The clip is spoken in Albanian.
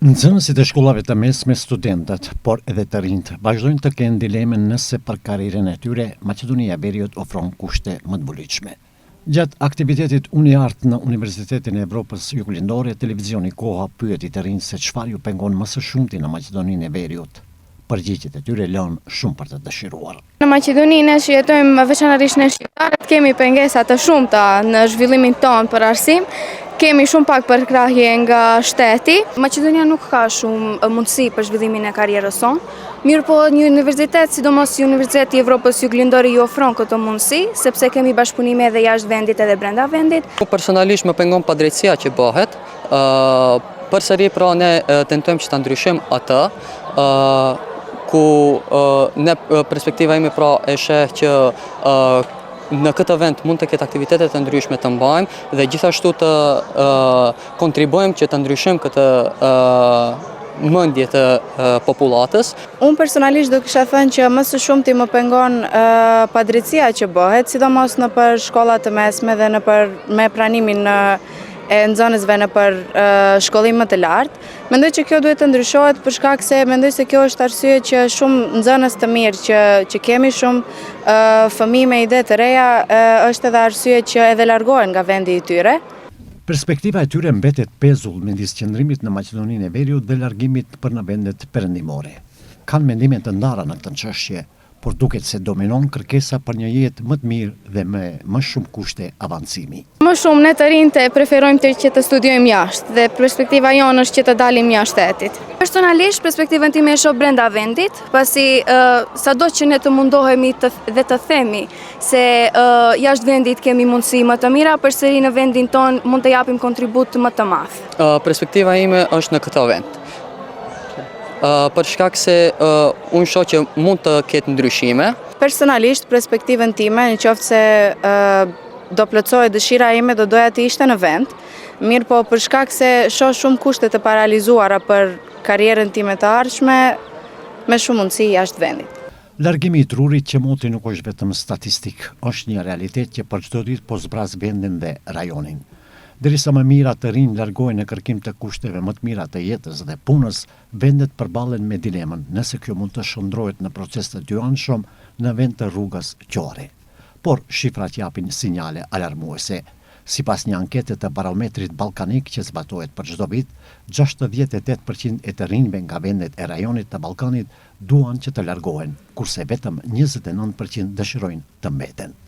Nxënësit e shkollave të mesme, studentët, por edhe të rinjt, vazhdojnë të kenë dilemen nëse për karrierën e tyre Maqedonia e Veriut ofron kushte më të buliqme. Gjatë aktivitetit Uniart në Universitetin e Evropës Juglindore, televizioni Koha pyeti të rinjt se çfarë ju pengon më së shumti në Maqedoninë e Veriut. Përgjigjet e tyre lënë shumë për të dëshiruar. Në Maqedoni ne që jetojmë veçanërisht ne shqiptarët kemi pengesa të shumta në zhvillimin tonë për arsim. Kemi shumë pak përkrahje nga shteti. Maqedonia nuk ka shumë mundësi për zhvillimin e karrierës sonë. Mirë po një universitet, sidomos si Universiteti i Evropës Juglindore ju ofron këtë mundësi, sepse kemi bashkëpunime edhe jashtë vendit edhe brenda vendit. Personalisht më pengon padrejtësia që bëhet. Përsëri pra ne tentojmë që ta ndryshojmë atë, ku ne perspektiva ime pra e sheh që në këtë vend mund të ketë aktivitete të ndryshme të mbajmë dhe gjithashtu të kontribuojmë që të ndryshojmë këtë mendje të popullatës. Unë personalisht do kisha thënë që më së shumti më pengon padrejtësia që bëhet, sidomos në për shkollat të mesme dhe me pranimin e nxënësve në për shkollim më të lartë. Mendoj që kjo duhet të ndryshohet për shkak se mendoj se kjo është arsye që shumë nxënës të mirë që kemi, shumë fëmijë me ide të reja, është edhe arsye që edhe largohen nga vendi i tyre. Perspektiva e tyre mbetet pezull midis qëndrimit në Maqedoninë e Veriut dhe largimit për në vendet perëndimore. Kanë mendime të ndara në këtë çështje, por duket se dominon kërkesa për një jetë më të mirë dhe me më shumë kushte avancimi. Më shumë ne të rinjtë preferojmë që të studiojmë jashtë dhe perspektiva jonë është që të dalim jashtë shtetit. Personalisht perspektivën time e shoh brenda vendit, pasi sado që ne të mundohemi dhe të themi se jashtë vendit kemi mundësi më të mira, përsëri në vendin ton mund të japim kontribut më të madh. Perspektiva ime është në këtë vend. Për shkak se unë shoh që mund të ketë ndryshime. Personalisht, perspektivën time, në qoftë se do plotësohet dëshira ime, do doja të ishte në vend. Mirë po, për shkak se shoh shumë kushte të paralizuara për karrierën time të ardhshme, me shumë mundësi jashtë vendit. Largimi i trurit që moti nuk është vetëm statistik, është një realitet që për çdo ditë po zbraz vendin dhe rajonin. Derisa më mira të rinj largohen në kërkim të kushteve më të mira të jetës dhe punës, vendet përballen me dilemën nëse kjo mund të shndrohet në proces të dyanshëm në vend të rrugës qore. Por shifrat japin sinjale alarmuese. Sipas një ankete të Barometrit Ballkanik që zbatohet për çdo vit, 68% e të rinjve nga vendet e rajonit të Ballkanit duan që të largohen, kurse vetëm 29% dëshirojnë të mbeten.